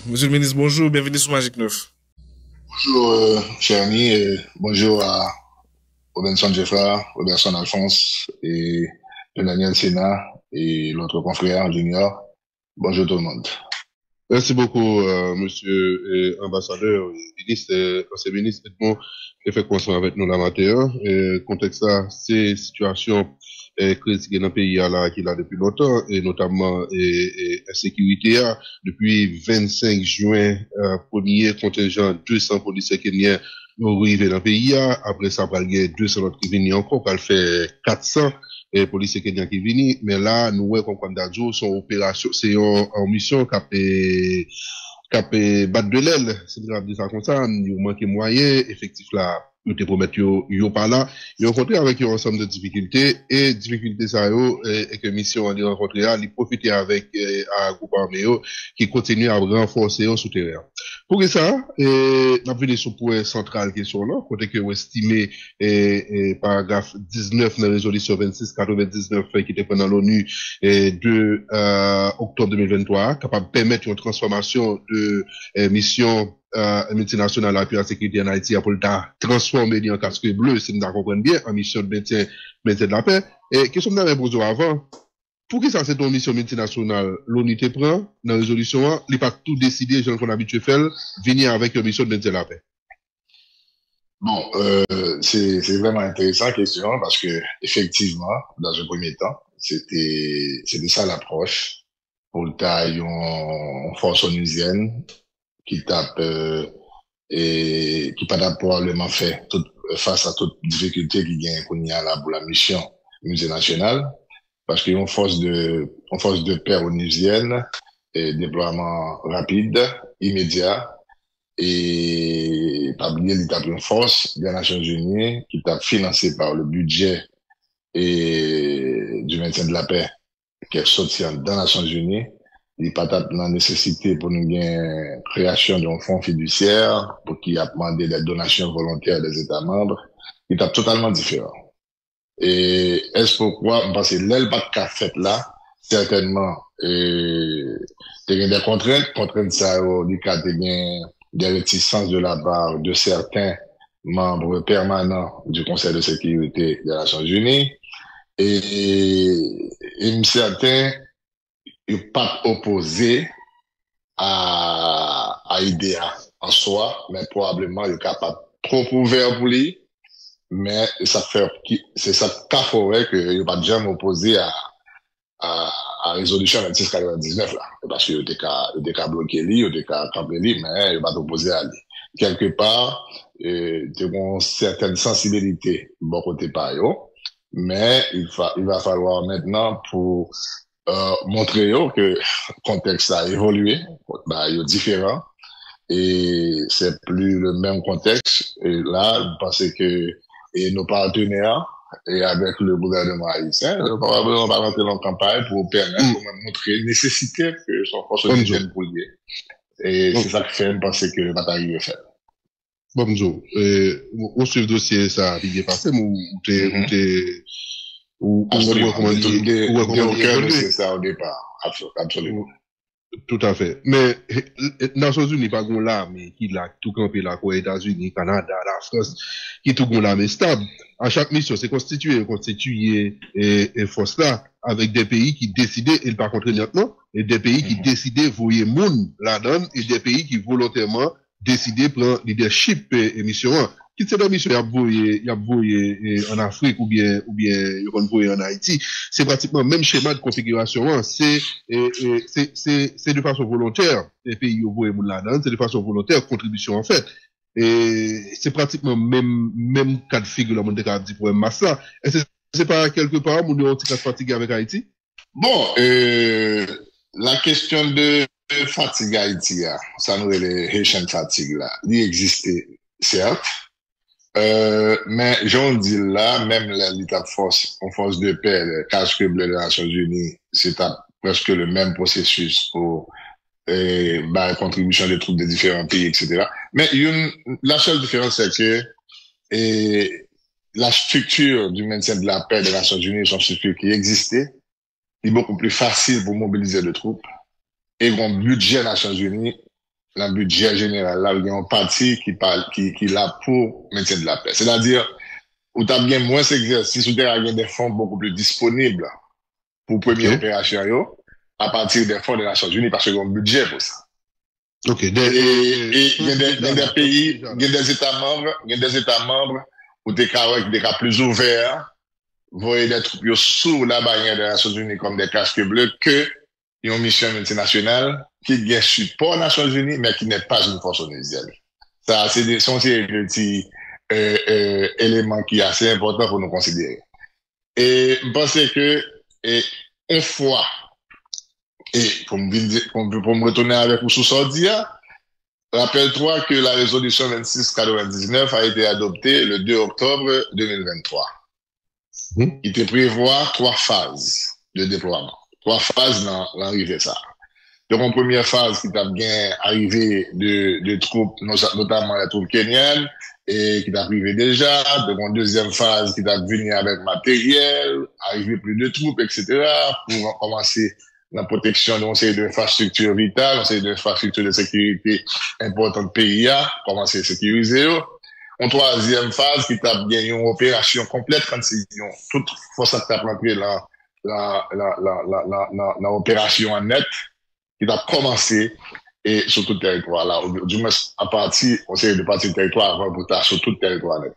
Monsieur le ministre, bonjour, bienvenue sur Magic 9. Bonjour, cher ami, et bonjour à Robinson Jeffra, Robertson Alphonse et Daniel Sena et l'autre confrère Junior. Bonjour tout le monde. Merci beaucoup, monsieur ambassadeur, ministre, ancien ministre Edmond, qui fait constat avec nous la matin. Contexte là, c'est situation critique dans le pays là, qui là depuis longtemps, et notamment insécurité depuis 25 juin, premier contingent 200 policiers kenyans sont arrivés dans le pays. Après ça, il y a 200 autres qui viennent encore, qu'elle fait 400 policiers kenyans qui viennent. Mais là, nous voyons comme Kwandadjo, son opération, c'est en mission qui battre de l'aile. C'est grave de ça comme ça. Il manque de moyens, effectif là. Nous te promettons, yo pas là. Ils rencontré avec un ensemble de difficultés, et difficultés ça et que mission on a rencontré là, ils profiter avec, un groupe armé qui continue à renforcer au souterrain. Pour ça, n'a venu sur point central question là, côté que vous estimez, paragraphe 19 dans la résolution 2699 qui était pendant l'ONU, de, octobre 2023, capable de permettre une transformation de, mission multinationale à la sécurité en Haïti pour le transformer en casque bleu, si nous comprenons bien, en mission de maintien de la paix. Et question que nous avons posée avant, pour que ça c'est une mission multinationale, l'ONU te prend, dans la résolution 1, il n'est pas tout décidé, genre qu'on a habitué faire, venir avec une mission de maintien de la paix. Bon, c'est vraiment intéressant question parce que effectivement, dans un premier temps, c'était ça l'approche pour le taille en force onusienne qui tape et qui pas probablement fait face à toute difficulté qui vient qu'on y a là pour la mission musée national parce qu'ils ont force de paix onusienne et déploiement rapide immédiat et pas oublier l'état une force des Nations Unies qui est financé par le budget et du maintien de la paix qui est sorti dans les Nations Unies. Il n'y a pas la nécessité pour nous bien création d'un fonds fiduciaire pour qui a demandé des donations volontaires des États membres. Il est totalement différent. Et est-ce pourquoi, parce que l'aile pas de fait là, certainement, il y a des contraintes ça, du cas des réticences de la part de certains membres permanents du Conseil de sécurité des Nations Unies. Et certains, il n'est pas opposé à l'idéa en soi, mais probablement il est capable trop ouvert pour lui, mais c'est ça qu'a fait que il n'est pas jamais opposé à résolution 2699 là, parce qu'il était qu'à bloquer lui, il était qu'à camper lui, mais il n'est pas opposé à lui. Quelque part, il y a une certaine sensibilité, bon côté par eux, mais il va falloir maintenant pour montrer que le contexte a évolué, bah, il est différent et c'est plus le même contexte. Et là, je pense que nos partenaires et avec le gouvernement haïtien, probablement on va rentrer dans la campagne pour permettre, pour montrer la nécessité que son force onusienne pour lier. Et c'est ça qui fait penser que le bataille est fait. Bonjour. On suit le dossier, ça, il est passé, Absolument. C'est ça au départ. Absolument. Tout à fait. Mais, Nations Unies, pas gon là, mais qui l'a tout campé là, quoi, États-Unis, Canada, la France, qui tout gon là, mais stable. À chaque mission, c'est constitué, et force là, avec des pays qui décidaient, et par contre, maintenant, et des pays qui décidaient, voyer moun la donne, et des pays qui volontairement décidaient prendre leadership et mission 1. Qui c'est la mission y a voyé en Afrique ou bien y a voyé en Haïti, c'est pratiquement même schéma de configuration, hein. C'est de façon volontaire, les pays y voyé moun la donne, c'est de façon volontaire, contribution en fait. Et c'est pratiquement même cas de figure la monde a dit pour un massa. Et c'est pas quelque part moun yon petit fatigué avec Haïti? Bon, la question de fatigue Haïti, ça nous est les Haitian fatigue là, il existait, certes. Mais j'en dis là, même l'état force, en force de paix, le casque bleu des Nations Unies, c'est presque le même processus pour la contribution des troupes des différents pays, etc. Mais la seule différence, c'est que la structure du maintien de la paix des Nations Unies, c'est une structure qui existait, est beaucoup plus facile pour mobiliser les troupes, et un budget des Nations Unies dans le budget général, là, il y a un parti qui parle, qui là pour maintien de la paix. C'est-à-dire, où t'as bien moins d'exercices, où t'as des fonds beaucoup plus disponibles pour première opération, yo, à partir des fonds des Nations Unies, parce qu'il y a un budget pour ça. Ok. Et il y a des pays, il y a des États membres où des cas plus ouverts, voyaient des troupes sous la bannière des Nations Unies comme des casques bleus que une mission multinationale qui a support aux Nations Unies, mais qui n'est pas une force onusienne. Ça, c'est des petits éléments qui sont assez importants pour nous considérer. Et je pense que, une fois, et pour me retourner avec vous sous Sordia, rappelle-toi que la résolution 2699 a été adoptée le 2 octobre 2023. Il te prévoit 3 phases de déploiement. 3 phases dans l'arrivée ça. Donc, en première phase, qui t'a bien arrivé de troupes, notamment les troupes kenyanes, et qui t'a arrivé déjà. Donc, en deuxième phase, qui t'a venu avec matériel, arrivé plus de troupes, etc., pour commencer la protection d'une série d'infrastructures vitales, d'une série d'infrastructures de sécurité importantes pays, commencer à sécuriser. En troisième phase, qui t'a bien une opération complète quand c'est toute force à rentrer la opération en net, qui a commencé et sur tout le territoire là. Du moins, à partir, on sait de partir du territoire avant pour sur tout le territoire net.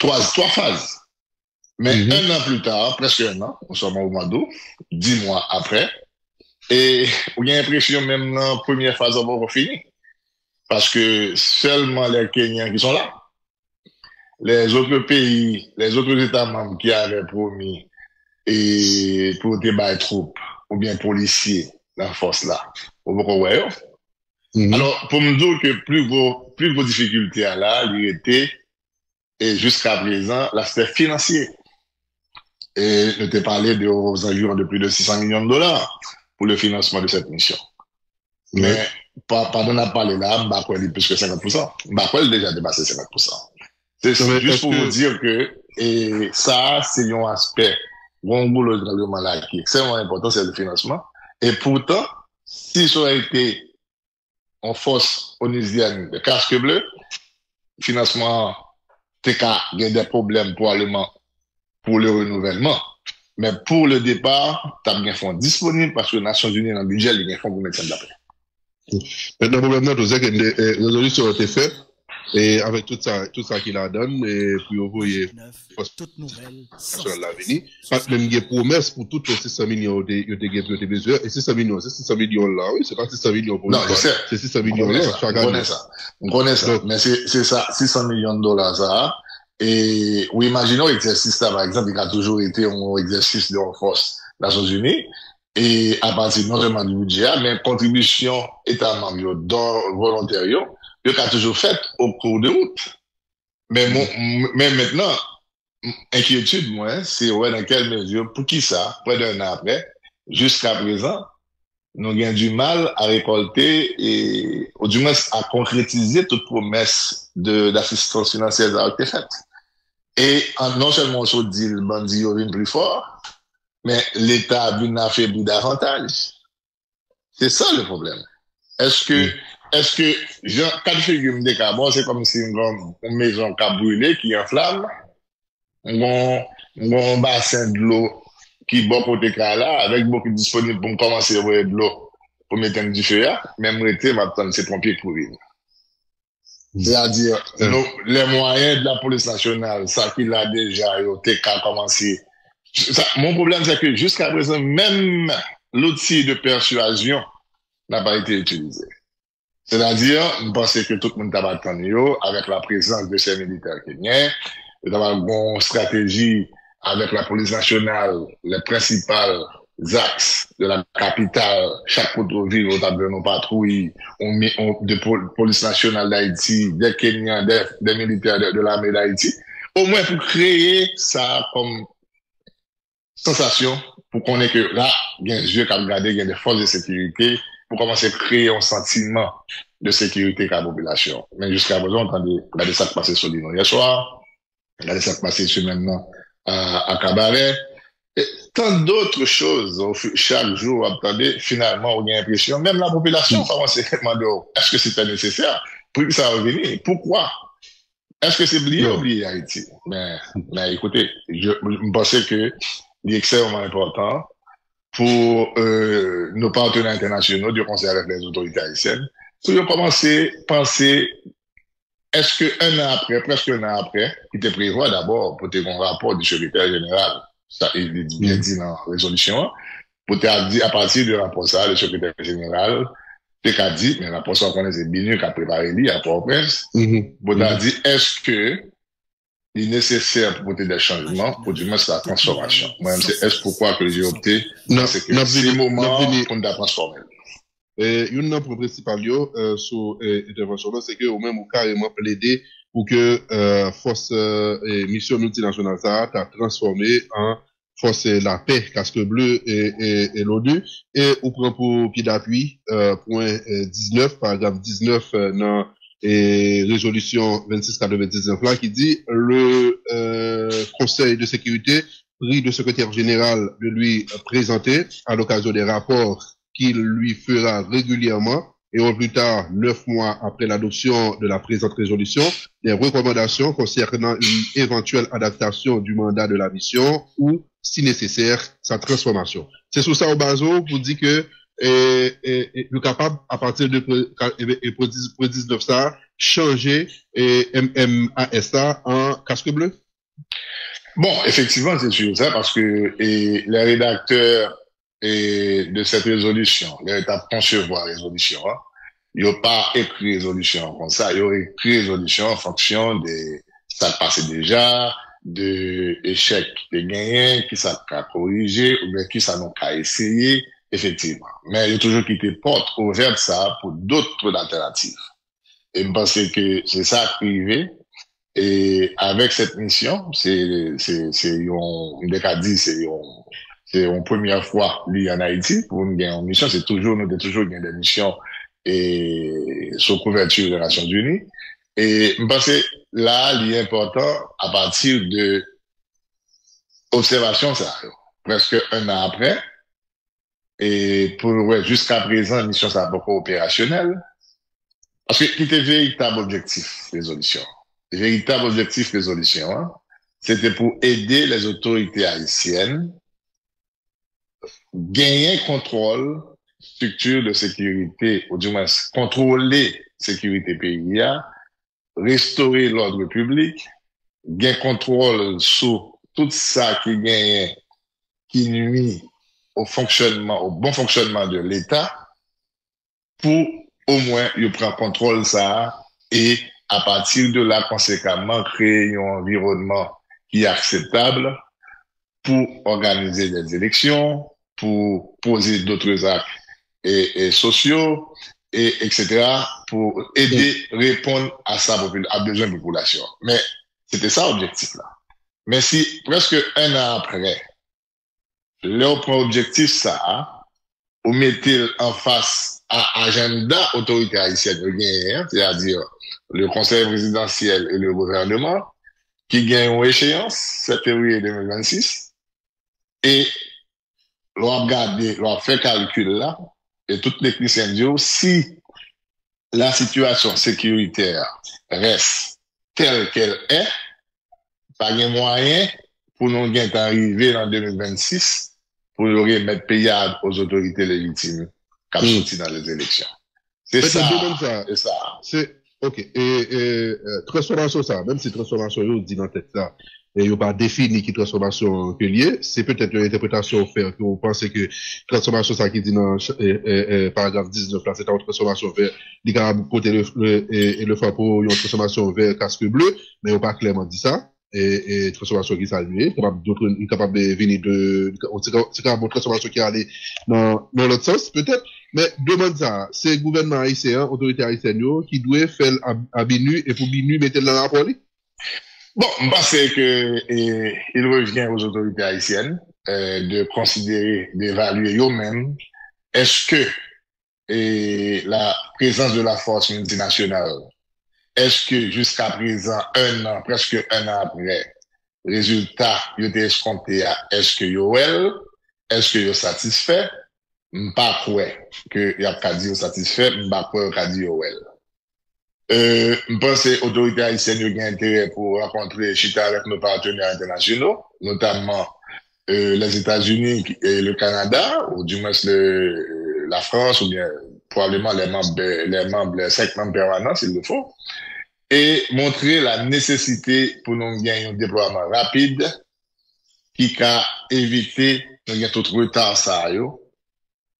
Trois phases. Mais un an plus tard, presque un an, on sommes au mois d'août, 10 mois après, et on a l'impression même dans la première phase, on va finir. Parce que seulement les Kenyans qui sont là. Les autres pays, les autres États membres qui avaient promis et pour des troupes ou bien policiers dans la force là. Alors, pour me dire que plus vos difficultés là, il était, et jusqu'à présent, l'aspect financier. Et je t'ai parlé aux environs de plus de 600 millions de dollars pour le financement de cette mission. Mais, pendant la parler là, Mbakwel est plus que 50%. Mbakwel déjà dépassé 50%. C'est juste pour vous dire que, et ça, c'est un aspect, bon boulot de gouvernement là, qui est extrêmement important, c'est le financement. Et pourtant, si ça aurait été en force onusienne de casque bleu, financement, il y a des problèmes probablement pour le renouvellement. Mais pour le départ, tu as bien fonds disponibles parce que les Nations Unies, dans le budget, il y a des fonds pour mettre ça d'après. Maintenant, le problème, c'est que les résolutions ont été faites. Et avec tout ça qu'il a donné, et puis vous voyez, sur l'avenir, pas même des promesses pour toutes les 600 millions de besoin, et 600 millions, c'est 600 millions là, oui, c'est pas 600 millions pour non, c'est 600 millions là, chaque année. On connaît ça. Mais c'est ça, 600 millions de dollars ça, et, ou imaginons l'exercice là, par exemple, il a toujours été un exercice de force des Nations Unies, et à partir non seulement du budget, mais contribution État membre, volontaire, il a toujours fait au cours de route. Mais maintenant, inquiétude, moi, c'est dans quelle mesure, pour qui ça, près d'un an après, jusqu'à présent, nous avons du mal à récolter et, ou du moins, à concrétiser toute promesse d'assistance financière qui a été faite. Et non seulement on se dit le bandit vient plus fort, mais l'État vient affaiblir davantage. C'est ça le problème. Est-ce que, quand je fais des cas, bon, c'est comme si une maison qui a brûlé, qui est en flamme, un bassin de l'eau qui bon côté cas là, avec beaucoup disponible pour commencer à voir de l'eau, pour mettre du feu là, même l'été, maintenant, c'est pompiers pour venir. C'est-à-dire, les moyens de la police nationale, ça qu'il a déjà, il a commencé. Mon problème, c'est que jusqu'à présent, même l'outil de persuasion n'a pas été utilisé. C'est-à-dire, je pense que tout le monde a attendu avec la présence de ces militaires kenyans, d'avoir une stratégie avec la police nationale, les principales axes de la capitale, chaque ville, on a nos patrouilles, de police nationale d'Haïti, des Kenyans, des militaires de l'armée d'Haïti, au moins pour créer ça comme sensation, pour qu'on ait que là, il y a un jeu qui a regardé, il y a des forces de sécurité, pour commencer à créer un sentiment de sécurité à la population. Mais jusqu'à présent, on a regardé ça qui passait sur l'île hier soir, regardez ça qui passait sur maintenant à Cabaret. tant d'autres choses. Chaque jour, attendez, finalement, on a l'impression, même la population commence à demander, est-ce que c'était nécessaire? Pour que ça revienne? Pourquoi? Est-ce que c'est oublié Haïti? Mais écoutez, je pensais que c'est extrêmement important pour nos partenaires internationaux de conseil avec les autorités haïtiennes, pour commencer à penser, est-ce qu'un an après, presque un an après, il te prévoit d'abord pour te un rapport du secrétaire général, ça il est bien dit dans la résolution, pour te dire à partir du rapport ça, le secrétaire général, t'es qu'à dire, mais le rapport ça, on connaît, c'est Binu qui a préparé lui à Port-au-Prince, pour te dire, est-ce que il est nécessaire pour porter des changements, ou du moins c'est la transformation. Moi-même, c'est est-ce pourquoi que j'ai opté, c'est que c'est le moment pour nous transformer. Une des principales sur intervention, c'est que au même ou carrément plaidé pour que force mission multinationale ça a transformé en force la paix casque bleu et l'ONU et on prend pour pied d'appui point 19 paragraphe 19 dans résolution 2699 là qui dit le Conseil de sécurité prie le secrétaire général de lui présenter à l'occasion des rapports qu'il lui fera régulièrement et au plus tard 9 mois après l'adoption de la présente résolution, des recommandations concernant une éventuelle adaptation du mandat de la mission ou, si nécessaire, sa transformation. C'est sur ça au baso pour dire que le capable, à partir de pour 19 ça, changer MMASA en casque bleu? Bon, effectivement, c'est sûr ça, parce que les rédacteurs de cette résolution, les étapes concevoir résolution, ils n'ont pas écrit résolution comme ça, ils ont écrit résolution en fonction de ça passé déjà, de échecs de gagnants, qui ça a corrigé, ou bien qui ça n'a qu'à essayer, effectivement. Mais il y a toujours quitté porte ouverte ça pour d'autres alternatives. Et je pense que c'est ça privé. Et avec cette mission, c'est une première fois lié en Haïti pour une mission. Nous avons toujours gagné des missions et sous couverture des Nations Unies. Et je pense que là, il est important à partir de observation, ça, presque un an après. Et jusqu'à présent, la mission, ça n'a pas encore opérationnelle. Parce que, qui était véritable objectif, résolution. Véritable objectif, résolution, c'était pour aider les autorités haïtiennes gagner contrôle, structure de sécurité, ou du moins contrôler sécurité pays, restaurer l'ordre public, gagner contrôle sur tout ça qui gagne, qui nuit au bon fonctionnement de l'État, pour au moins, il prend contrôle ça, et à partir de là, conséquemment, créer un environnement qui est acceptable pour organiser des élections, pour poser d'autres actes et sociaux, etc., pour aider, répondre à besoin de la population. Mais c'était ça l'objectif là. Mais si presque un an après, leur objectif ça, on mettait en face à agenda autorité haïtienne, c'est-à-dire le conseil présidentiel et le gouvernement, qui gagnent une échéance, 7 février 2026, et l'on a fait calcul là, et toutes les techniciens disent, si la situation sécuritaire reste telle qu'elle est, pas de moyen pour nous arriver en 2026 pour nous remettre payable aux autorités légitimes qui sont dans les élections. C'est ça. C'est ça. C'est, ok. Transformation ça, même si transformation, vous dit dans tête ça, et vous pas défini qui transformation que lié, c'est peut-être une interprétation faire que vous pensez que transformation ça qui dit dans paragraphe 19 là, c'est une transformation vers les côté le faire pour une transformation vers casque bleu, mais vous pas clairement dit ça. Et transformation qui s'allume, capable de venir c'est capable de transformation qui allait dans l'autre sens, peut-être, mais demande ça, c'est le gouvernement haïtien, autorité haïtienne, qui doit faire à BINU, et pour BINU, mettre dans la rapport. Bon, je pense que, il revient aux autorités haïtiennes, de considérer, d'évaluer eux-mêmes, est-ce que, la présence de la force multinationale, est-ce que jusqu'à présent, presque un an après, résultat, yo te escompté à est-ce que yo well, est-ce que yo satisfait, m'pas quoi que y a pas dit yo satisfait, m'pas quoi qu'a dit yo well. M'pense autorités haïtiennes yo gen intérêt pour rencontrer chita avec nos partenaires internationaux, notamment les États-Unis et le Canada, ou du moins la France, ou bien probablement les 5 membres permanents, s'il le faut, et montrer la nécessité pour nous gagner un déploiement rapide qui a évité tout retard ça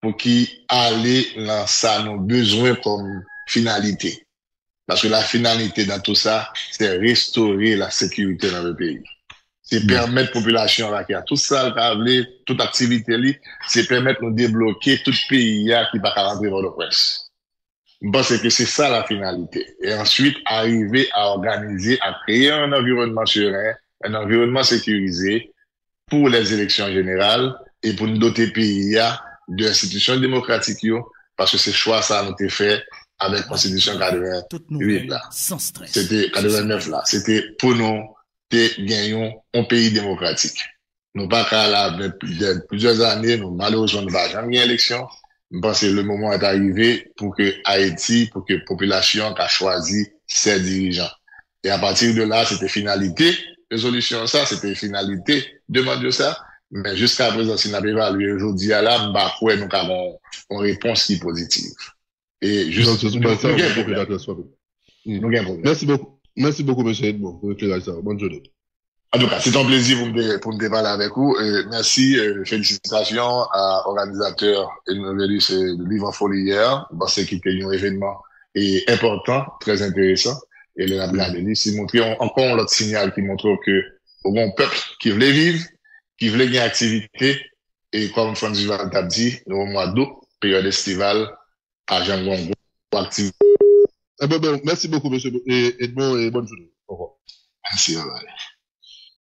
pour qui aller dans ça nos besoins comme finalité. Parce que la finalité dans tout ça, c'est restaurer la sécurité dans le pays. C'est permettre la population là qui a tout ça, toute activité là, c'est permettre de débloquer tout pays là qui va rentrer dans le presse. Je pense que c'est ça la finalité. Et ensuite, arriver à organiser, à créer un environnement serein, un environnement sécurisé pour les élections générales et pour nous doter pays d'institutions démocratiques, parce que c'est choix ça a été fait avec la Constitution 88 là. C'était 89 là. C'était pour nous gagner un pays démocratique. Nous pas qu'à là, plusieurs années, nous malheureusement, nous n'avons jamais gagné l'élection. Je pense que le moment est arrivé pour que Haïti, pour que la population a choisi ses dirigeants. Et à partir de là, c'était finalité, résolution ça, c'était finalité, demande ça. Mais jusqu'à présent, si nous avons évalué aujourd'hui à là, nous avons une réponse qui est positive. Et juste, nous avons Merci beaucoup. Merci beaucoup, monsieur Edmond, pour l'éclairage. Bonne journée. En tout cas, c'est un plaisir pour me parler avec vous. Merci, félicitations à l'organisateur et noveliste de Livre en Folie hier. Parce que c'était un événement important, très intéressant. Et le Nabla c'est montrer encore l'autre signal qui montre que au bon peuple qui voulait vivre, qui voulait gagner activité, et comme Francis Val t'a dit, au mois d'août, période estivale, à Jangongo, activité. Merci beaucoup, monsieur Edmond, et bonne journée. Au revoir. Merci, au revoir.